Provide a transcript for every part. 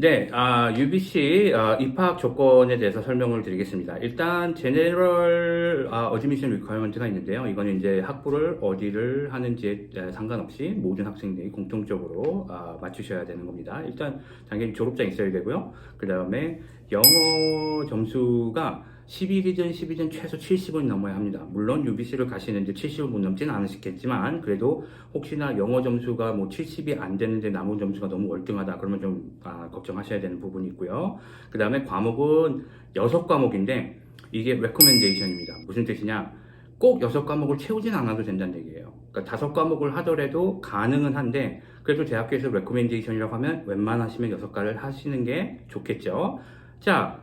네, UBC 입학 조건에 대해서 설명을 드리겠습니다. 일단 제네럴 어드미션 리퀘어먼트가 있는데요. 이거는 이제 학부를 어디를 하는지에 상관없이 모든 학생들이 공통적으로 맞추셔야 되는 겁니다. 일단 당연히 졸업장 있어야 되고요. 그 다음에 영어 점수가 11이든 10이든 최소 70은 넘어야 합니다. 물론 UBC를 가시는데 70을 못 넘지는 않으시겠지만 그래도 혹시나 영어 점수가 뭐 70이 안 되는데 남은 점수가 너무 월등하다 그러면 좀 걱정하셔야 되는 부분이 있고요. 그 다음에 과목은 6과목인데 이게 레코멘데이션입니다. 무슨 뜻이냐? 꼭 6과목을 채우진 않아도 된다는 얘기예요. 그러니까 5과목을 하더라도 가능은 한데 그래도 대학교에서 레코멘데이션이라고 하면 웬만하시면 6과를 하시는 게 좋겠죠. 자,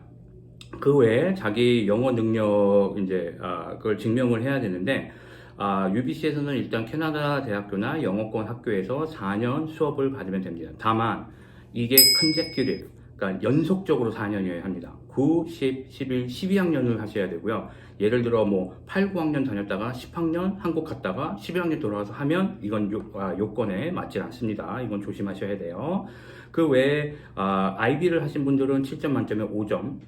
그 외에 자기 영어 능력 이제 그걸 증명을 해야 되는데 UBC에서는 일단 캐나다 대학교나 영어권 학교에서 4년 수업을 받으면 됩니다. 다만 이게 consecutive, 그러니까 연속적으로 4년이어야 합니다. 9, 10, 11, 12학년을 하셔야 되고요. 예를 들어 뭐 8, 9학년 다녔다가 10학년 한국 갔다가 11학년 돌아와서 하면 이건 요건에 맞지 않습니다. 이건 조심하셔야 돼요. 그 외에 IB를 하신 분들은 7점 만점에 5점,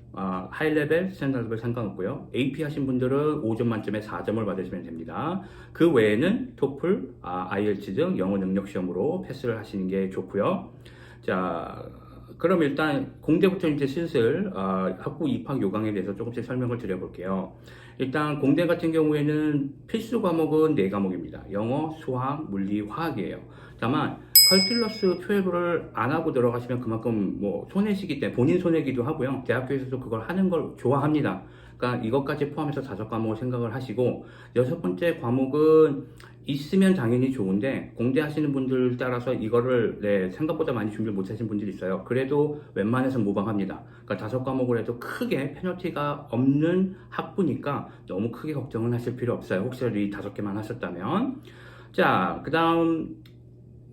하이레벨, 스탠다드 상관없고요. AP 하신 분들은 5점 만점에 4점을 받으시면 됩니다. 그 외에는 토플, IELTS 등 영어 능력 시험으로 패스를 하시는 게 좋고요. 자, 그럼 일단 공대부터 이제 슬슬 학부 입학 요강에 대해서 조금씩 설명을 드려볼게요. 일단 공대 같은 경우에는 필수 과목은 4과목입니다. 영어, 수학, 물리, 화학이에요. 다만 컬큘러스 12를 안 하고 들어가시면 그만큼 뭐 손해시기 때문에 본인 손해기도 하고요. 대학교에서도 그걸 하는 걸 좋아합니다. 그러니까 이것까지 포함해서 5과목을 생각을 하시고 6번째 과목은 있으면 당연히 좋은데 공대 하시는 분들 따라서 이거를 생각보다 많이 준비를 못 하신 분들이 있어요. 그래도 웬만해서 무방합니다. 그러니까 5과목을 해도 크게 페널티가 없는 학부니까 너무 크게 걱정은 하실 필요 없어요. 혹시라도 이 5개만 하셨다면. 자, 그 다음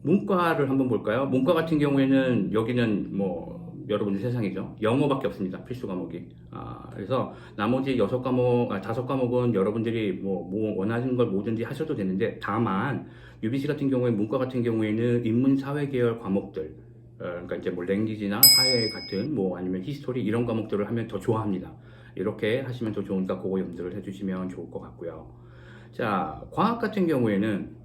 문과를 한번 볼까요? 문과 같은 경우에는 여기는 뭐 여러분들 세상이죠. 영어밖에 없습니다. 필수 과목이. 그래서 나머지 6과목, 5과목은 여러분들이 뭐 원하시는 걸 뭐든지 하셔도 되는데 다만 UBC 같은 경우에 문과 같은 경우에는 인문 사회 계열 과목들 그러니까 이제 뭐 랭귀지나 사회 같은 뭐 아니면 히스토리 이런 과목들을 하면 더 좋아합니다. 이렇게 하시면 더 좋으니까 그거 염두를 해주시면 좋을 것 같고요. 자, 과학 같은 경우에는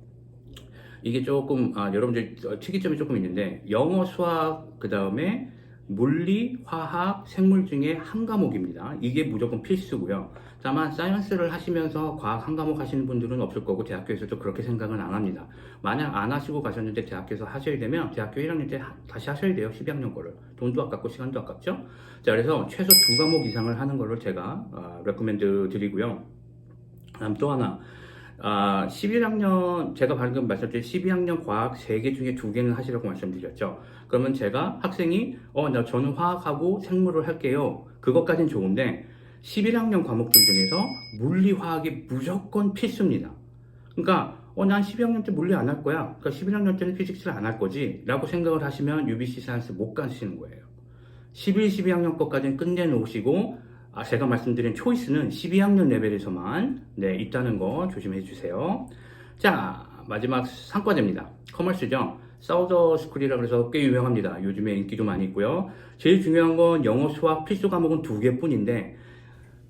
이게 조금 여러분들 특이점이 조금 있는데 영어, 수학, 그 다음에 물리, 화학, 생물 중에 한 과목입니다. 이게 무조건 필수고요. 다만 사이언스를 하시면서 과학 한 과목 하시는 분들은 없을 거고 대학교에서도 그렇게 생각은 안 합니다. 만약 안 하시고 가셨는데 대학교에서 하셔야 되면 대학교 1학년 때 다시 하셔야 돼요. 12학년 거를. 돈도 아깝고 시간도 아깝죠. 자, 그래서 최소 2과목 이상을 하는 거를 제가 레코멘드 드리고요. 다음 또 하나 11학년, 제가 방금 말씀드린 12학년 과학 3개 중에 2개는 하시라고 말씀드렸죠. 그러면 제가 학생이, 저는 화학하고 생물을 할게요. 그것까진 좋은데, 11학년 과목들 중에서 물리, 화학이 무조건 필수입니다. 그러니까, 난 12학년 때 물리 안 할 거야. 그러니까 11학년 때는 피직스를 안 할 거지. 라고 생각을 하시면 UBC 사이언스 못 가시는 거예요. 11, 12학년 것까지는 끝내놓으시고, 제가 말씀드린 초이스는 12학년 레벨에서만 있다는 거 조심해 주세요. 자, 마지막 상과제입니다. 커머스죠. 사우더 스쿨이라 그래서 꽤 유명합니다. 요즘에 인기도 많이 있고요. 제일 중요한 건 영어, 수학 필수 과목은 2개뿐인데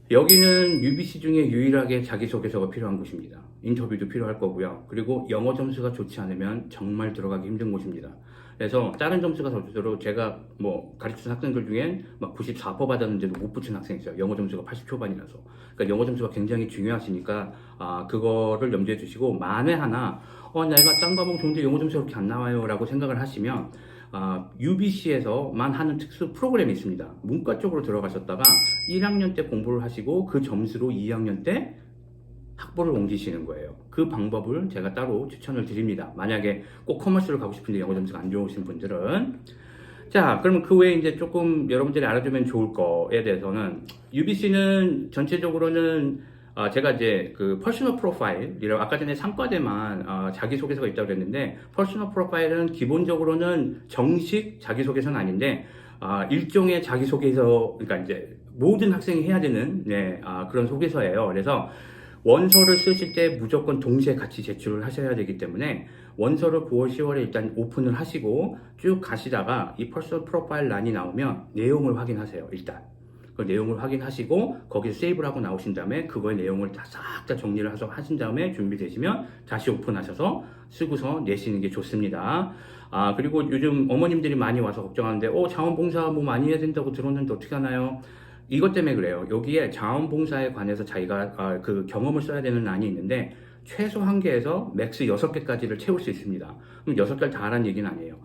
여기는 UBC 중에 유일하게 자기소개서가 필요한 곳입니다. 인터뷰도 필요할 거고요. 그리고 영어 점수가 좋지 않으면 정말 들어가기 힘든 곳입니다. 그래서 다른 점수가 더 좋도록 제가 뭐 가르치는 학생들 중엔 막 94% 받았는데도 못 붙인 학생이 있어요. 영어 점수가 80 초반이라서. 그러니까 영어 점수가 굉장히 중요하시니까 그거를 염두에 두시고 만에 하나 내가 딴 과목 좋은데 영어 점수가 그렇게 안 나와요 라고 생각을 하시면 UBC에서만 하는 특수 프로그램이 있습니다. 문과 쪽으로 들어가셨다가 1학년 때 공부를 하시고 그 점수로 2학년 때 학부를 옮기시는 거예요. 그 방법을 제가 따로 추천을 드립니다. 만약에 꼭 커머스를 가고 싶은데 영어 점수가 안 좋으신 분들은. 자, 그러면 그 외에 이제 조금 여러분들이 알아두면 좋을 거에 대해서는 UBC는 전체적으로는 제가 이제 그 퍼스널 프로파일이라고 아까 전에 3과대만 자기소개서가 있다고 그랬는데 퍼스널 프로파일은 기본적으로는 정식 자기소개서는 아닌데 일종의 자기소개서 그러니까 이제 모든 학생이 해야 되는 그런 소개서예요. 그래서 원서를 쓰실 때 무조건 동시에 같이 제출을 하셔야 되기 때문에 원서를 9월, 10월에 일단 오픈을 하시고 쭉 가시다가 이 퍼스널 프로파일 란이 나오면 내용을 확인하세요. 일단 그 내용을 확인하시고 거기서 세이브를 하고 나오신 다음에 그거의 내용을 다 싹 다 정리를 하신 다음에 준비되시면 다시 오픈하셔서 쓰고서 내시는 게 좋습니다. 그리고 요즘 어머님들이 많이 와서 걱정하는데 자원봉사 뭐 많이 해야 된다고 들었는데 어떻게 하나요? 이것 때문에 그래요. 여기에 자원봉사에 관해서 자기가 그 경험을 써야 되는 란이 있는데 최소 1개에서 맥스 6개까지를 채울 수 있습니다. 그럼 6개를 다 하라는 얘기는 아니에요.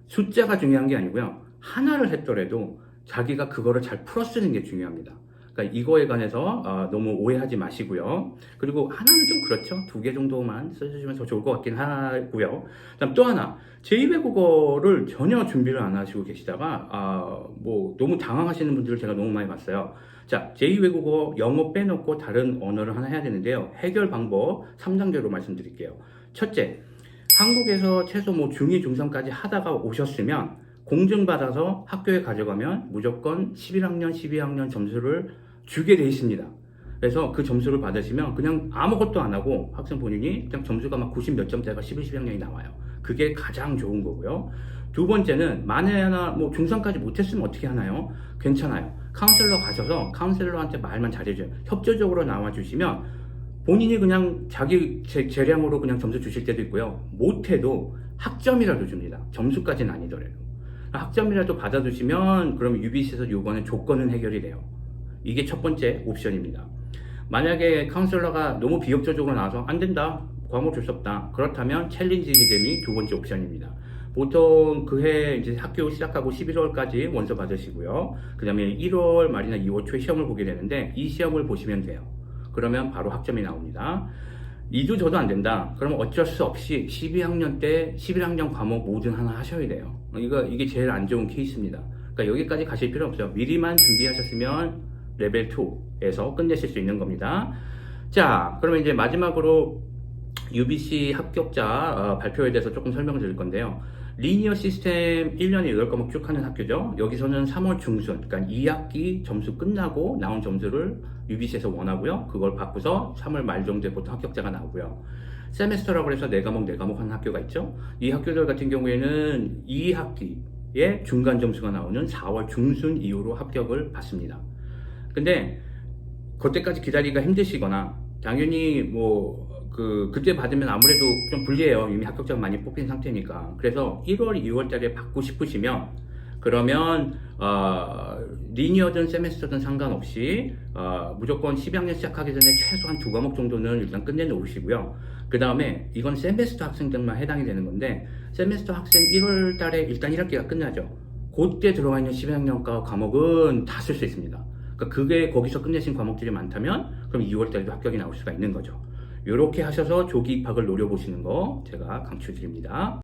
숫자가 중요한 게 아니고요. 하나를 했더라도 자기가 그거를 잘 풀어 쓰는 게 중요합니다. 그러니까 이거에 관해서 너무 오해하지 마시고요. 그리고 하나는 좀 그렇죠. 2개 정도만 써주시면 더 좋을 것 같긴 하고요. 그다음 또 하나, 제2외국어를 전혀 준비를 안 하시고 계시다가 뭐 너무 당황하시는 분들을 제가 너무 많이 봤어요. 자, 제2외국어 영어 빼놓고 다른 언어를 하나 해야 되는데요. 해결 방법 3단계로 말씀드릴게요. 첫째, 한국에서 최소 뭐 중2, 중3까지 하다가 오셨으면 공증받아서 학교에 가져가면 무조건 11학년, 12학년 점수를 주게 돼 있습니다. 그래서 그 점수를 받으시면 그냥 아무것도 안 하고 학생 본인이 그냥 점수가 막 90 몇 점대가 11, 12학년이 나와요. 그게 가장 좋은 거고요. 두 번째는 만에 하나 뭐 중3까지 못했으면 어떻게 하나요? 괜찮아요. 카운셀러 가셔서 카운셀러한테 말만 잘해줘요. 협조적으로 나와주시면 본인이 그냥 자기 재량으로 그냥 점수 주실 때도 있고요. 못해도 학점이라도 줍니다. 점수까지는 아니더라도. 학점이라도 받아두시면 그럼 UBC에서 요구하는 조건은 해결이 돼요. 이게 첫 번째 옵션입니다. 만약에 카운셀러가 너무 비협조적으로 나와서 안 된다, 과목 줄 수 없다, 그렇다면 챌린지 기잼이 두 번째 옵션입니다. 보통 그해 이제 학교 시작하고 11월까지 원서 받으시고요. 그 다음에 1월 말이나 2월 초에 시험을 보게 되는데 이 시험을 보시면 돼요. 그러면 바로 학점이 나옵니다. 이도 저도 안 된다. 그러면 어쩔 수 없이 12학년 때 11학년 과목 뭐든 하나 하셔야 돼요. 이게 제일 안 좋은 케이스입니다. 그러니까 여기까지 가실 필요 없어요. 미리만 준비하셨으면 레벨 2에서 끝내실 수 있는 겁니다. 자, 그러면 이제 마지막으로 UBC 합격자 발표에 대해서 조금 설명을 드릴 건데요. 리니어 시스템 1년에 8과목 쭉 하는 학교죠. 여기서는 3월 중순, 그러니까 2학기 점수 끝나고 나온 점수를 UBC에서 원하고요. 그걸 바꾸서 3월 말 정도에 보통 합격자가 나오고요. 세메스터라고 해서 4과목, 4과목 하는 학교가 있죠. 이 학교들 같은 경우에는 2학기에 중간 점수가 나오는 4월 중순 이후로 합격을 받습니다. 근데 그때까지 기다리기가 힘드시거나 당연히 그때 받으면 아무래도 좀 불리해요. 이미 합격자가 많이 뽑힌 상태니까. 그래서 1월, 2월 달에 받고 싶으시면 그러면 리니어든 세메스터든 상관없이 무조건 12학년 시작하기 전에 최소한 2과목 정도는 일단 끝내놓으시고요. 그 다음에 이건 세메스터 학생들만 해당이 되는 건데 세메스터 학생 1월 달에 일단 1학기가 끝나죠. 그때 들어가 있는 12학년 과목은 다 쓸 수 있습니다. 그러니까 그게 거기서 끝내신 과목들이 많다면 그럼 2월 달에도 합격이 나올 수가 있는 거죠. 이렇게 하셔서 조기 입학을 노려보시는 거 제가 강추드립니다.